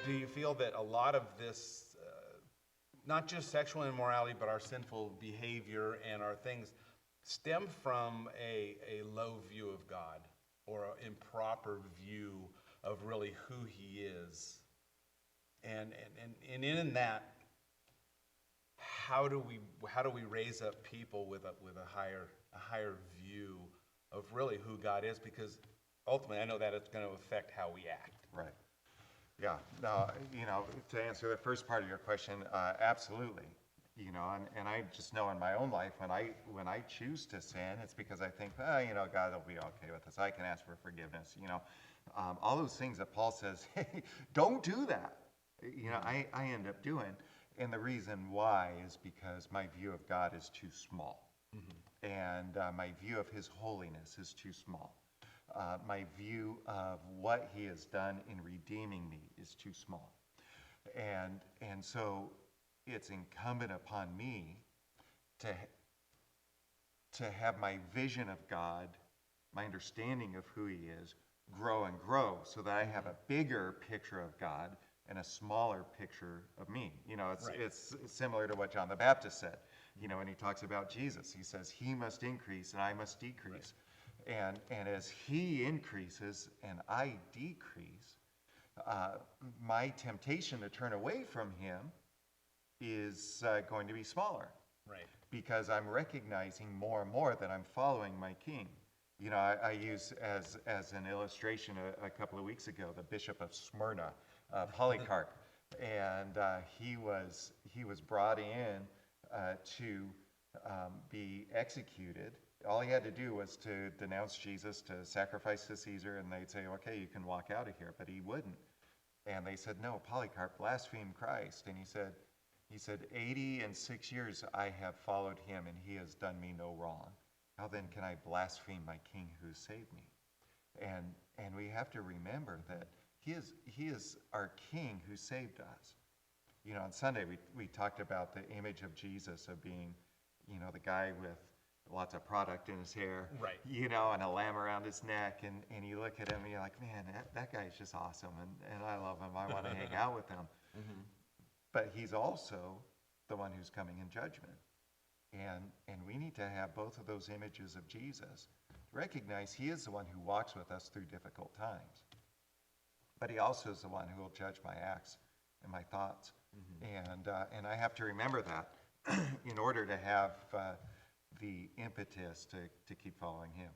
Do you feel that a lot of this, not just sexual immorality, but our sinful behavior and our things, stem from a low view of God or an improper view of really who He is? And in that, how do we raise up people with a higher view of really who God is? Because ultimately, I know that it's going to affect how we act. Right. Yeah. No, to answer the first part of your question, absolutely. And I just know in my own life when I choose to sin, it's because I think, God will be okay with this. I can ask for forgiveness. All those things that Paul says, hey, don't do that. I end up doing. And the reason why is because my view of God is too small. Mm-hmm. And my view of His holiness is too small. My view of what He has done in redeeming me is too small. And so it's incumbent upon me to have my vision of God, my understanding of who He is, grow and grow so that I have a bigger picture of God and a smaller picture of me. It's similar to what John the Baptist said. When he talks about Jesus, he says, He must increase and I must decrease. Right. And as He increases and I decrease, my temptation to turn away from Him is going to be smaller. Right. Because I'm recognizing more and more that I'm following my King. I use as an illustration a couple of weeks ago the Bishop of Smyrna, Polycarp, and he was brought in to be executed. All he had to do was to denounce Jesus, to sacrifice to Caesar, and they'd say, okay, you can walk out of here, but he wouldn't. And they said, no, Polycarp blasphemed Christ. And he said, 86 years I have followed Him, and He has done me no wrong. How then can I blaspheme my King who saved me? And we have to remember that He is our King who saved us. On Sunday we talked about the image of Jesus of being, the guy with lots of product in his hair, right? And a lamb around his neck, and you look at him and you're like, man, that guy's just awesome, and I love him. I want to hang out with him. Mm-hmm. But He's also the one who's coming in judgment. And we need to have both of those images of Jesus. Recognize He is the one who walks with us through difficult times. But He also is the one who will judge my acts and my thoughts. Mm-hmm. And I have to remember that in order to have the impetus to keep following Him.